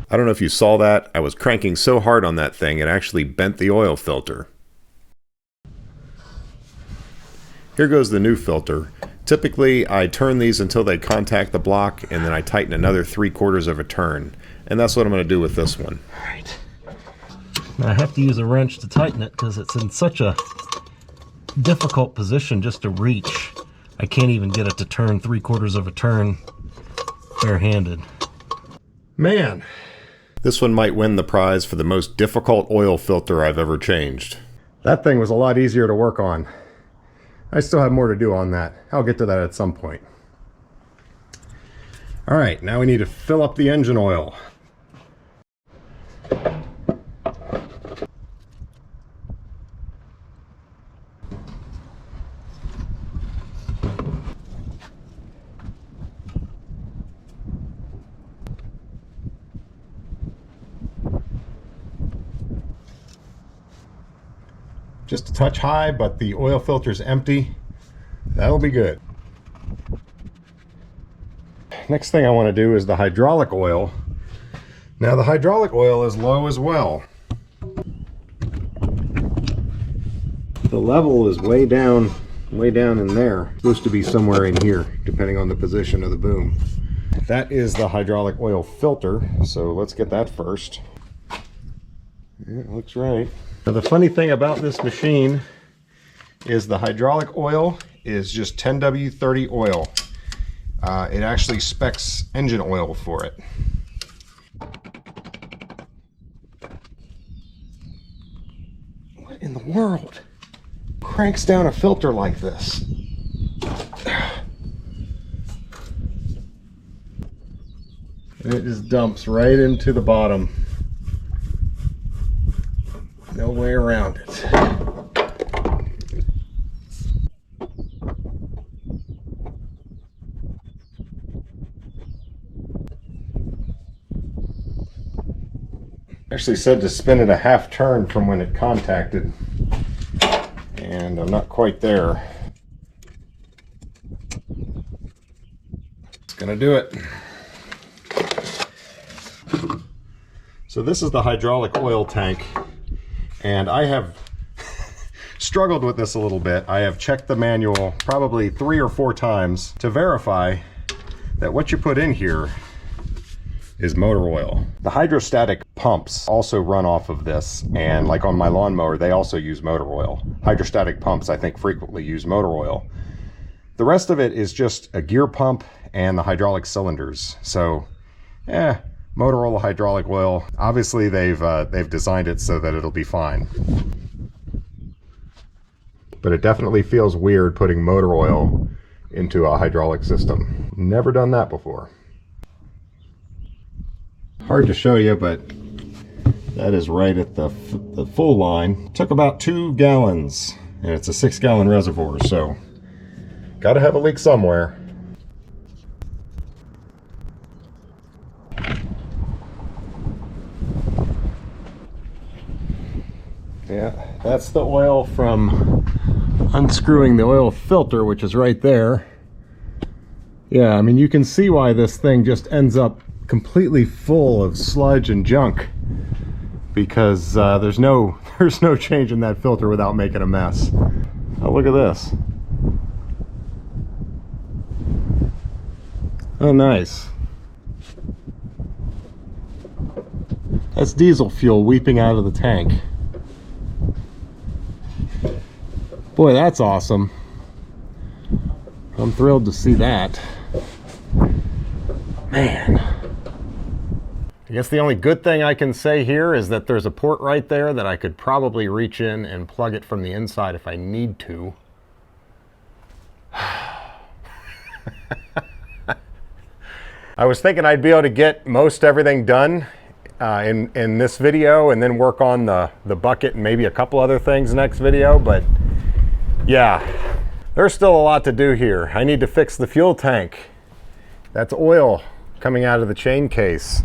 I don't know if you saw that. I was cranking so hard on that thing, it actually bent the oil filter. Here goes the new filter. Typically, I turn these until they contact the block, and then I tighten another 3/4 of a turn. And that's what I'm going to do with this one. All right. Now I have to use a wrench to tighten it because it's in such a difficult position just to reach. I can't even get it to turn 3/4 of a turn barehanded. Man, this one might win the prize for the most difficult oil filter I've ever changed. That thing was a lot easier to work on. I still have more to do on that. I'll get to that at some point. All right, now we need to fill up the engine oil. Just a touch high, but the oil filter's empty. That'll be good. Next thing I want to do is the hydraulic oil. Now the hydraulic oil is low as well. The level is way down in there. It's supposed to be somewhere in here, depending on the position of the boom. That is the hydraulic oil filter, so let's get that first. Yeah, it looks right. Now the funny thing about this machine is the hydraulic oil is just 10W30 oil. It actually specs engine oil for it. What in the world cranks down a filter like this? And it just dumps right into the bottom. No way around it. Actually said to spin it a half turn from when it contacted, and I'm not quite there. It's gonna do it. So this is the hydraulic oil tank. And I have struggled with this a little bit. I have checked the manual probably 3 or 4 times to verify that what you put in here is motor oil. The hydrostatic pumps also run off of this, and like on my lawnmower, they also use motor oil. Hydrostatic pumps, I think, frequently use motor oil. The rest of it is just a gear pump and the hydraulic cylinders. So, Motorola hydraulic oil. Obviously, they've designed it so that it'll be fine. But it definitely feels weird putting motor oil into a hydraulic system. Never done that before. Hard to show you, but that is right at the full line. Took about 2 gallons, and it's a 6-gallon reservoir, so got to have a leak somewhere. Yeah, that's the oil from unscrewing the oil filter, which is right there. Yeah, I mean, you can see why this thing just ends up completely full of sludge and junk, because there's no change in that filter without making a mess. Oh, look at this. Oh, nice. That's diesel fuel weeping out of the tank. Boy, that's awesome. I'm thrilled to see that. Man. I guess the only good thing I can say here is that there's a port right there that I could probably reach in and plug it from the inside if I need to. I was thinking I'd be able to get most everything done in this video and then work on the bucket and maybe a couple other things next video, but yeah, there's still a lot to do here. I need to fix the fuel tank. That's oil coming out of the chain case.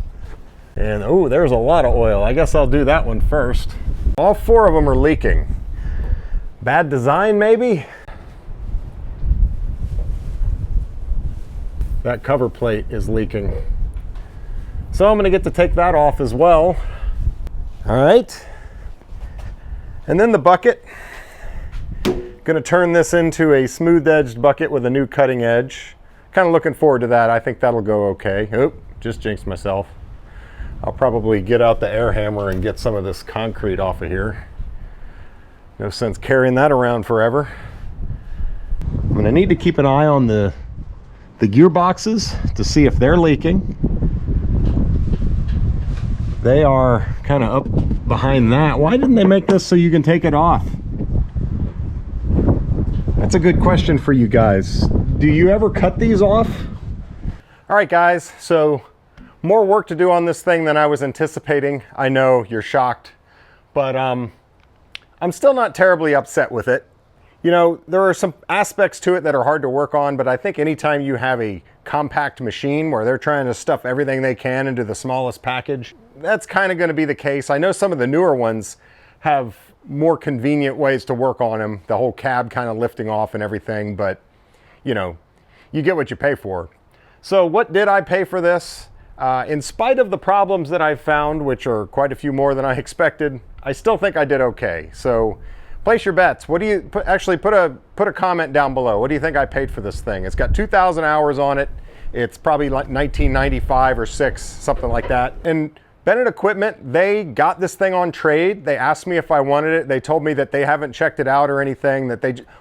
And oh, there's a lot of oil. I guess I'll do that one first. All 4 of them are leaking. Bad design, maybe? That cover plate is leaking. So I'm gonna get to take that off as well. All right. And then the bucket. Gonna turn this into a smooth-edged bucket with a new cutting edge. Kind of looking forward to that. I think that'll go okay. Oop, just jinxed myself. I'll probably get out the air hammer and get some of this concrete off of here. No sense carrying that around forever. I'm gonna need to keep an eye on the gearboxes to see if they're leaking. They are kind of up behind that. Why didn't they make this so you can take it off? That's a good question for you guys. Do you ever cut these off? All right, guys, so more work to do on this thing than I was anticipating. I know you're shocked, but I'm still not terribly upset with it. You know, there are some aspects to it that are hard to work on, but I think anytime you have a compact machine where they're trying to stuff everything they can into the smallest package, that's kind of going to be the case. I know some of the newer ones have more convenient ways to work on them, the whole cab kind of lifting off and everything, but you know, you get what you pay for. So what did I pay for this? In spite of the problems that I've found, which are quite a few more than I expected, I still think I did okay. So place your bets. What do you actually put a comment down below? What do you think I paid for this thing? It's got 2,000 hours on it. It's probably like 1995 or 6, something like that. And Bennett Equipment, they got this thing on trade. They asked me if I wanted it. They told me that they haven't checked it out or anything.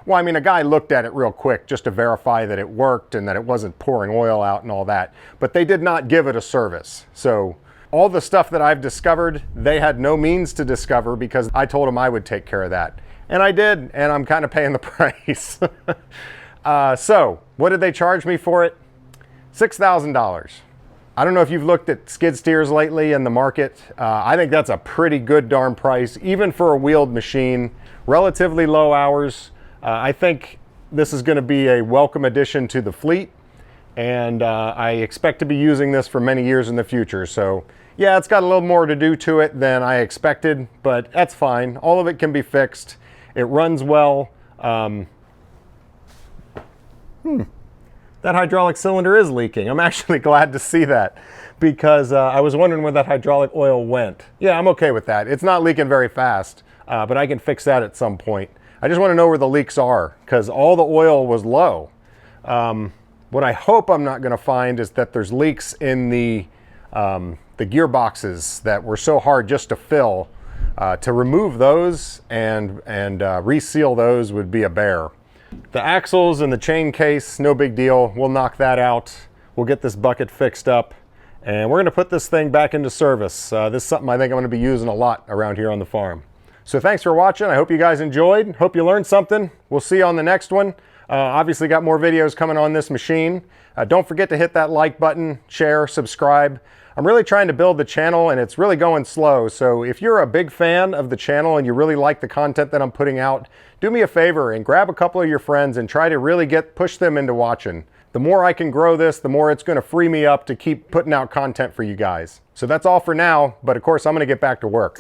Well, I mean, a guy looked at it real quick just to verify that it worked and that it wasn't pouring oil out and all that. But they did not give it a service. So all the stuff that I've discovered, they had no means to discover because I told them I would take care of that. And I did, and I'm kind of paying the price. So what did they charge me for it? $6,000. I don't know if you've looked at skid steers lately in the market. I think that's a pretty good darn price, even for a wheeled machine. Relatively low hours. I think this is going to be a welcome addition to the fleet, and I expect to be using this for many years in the future. So yeah, it's got a little more to do to it than I expected, but that's fine. All of it can be fixed. It runs well. That hydraulic cylinder is leaking. I'm actually glad to see that because I was wondering where that hydraulic oil went. Yeah, I'm okay with that. It's not leaking very fast, but I can fix that at some point. I just want to know where the leaks are because all the oil was low. What I hope I'm not going to find is that there's leaks in the gearboxes that were so hard just to fill. To remove those and reseal those would be a bear. The axles and the chain case, no big deal. We'll knock that out. We'll get this bucket fixed up, and we're gonna put this thing back into service. This is something I think I'm gonna be using a lot around here on the farm. So thanks for watching. I hope you guys enjoyed. Hope you learned something. We'll see you on the next one. Obviously got more videos coming on this machine. Don't forget to hit that like button, share, subscribe. I'm really trying to build the channel and it's really going slow. So if you're a big fan of the channel and you really like the content that I'm putting out, do me a favor and grab a couple of your friends and try to really push them into watching. The more I can grow this, the more it's going to free me up to keep putting out content for you guys. So that's all for now, but of course I'm going to get back to work.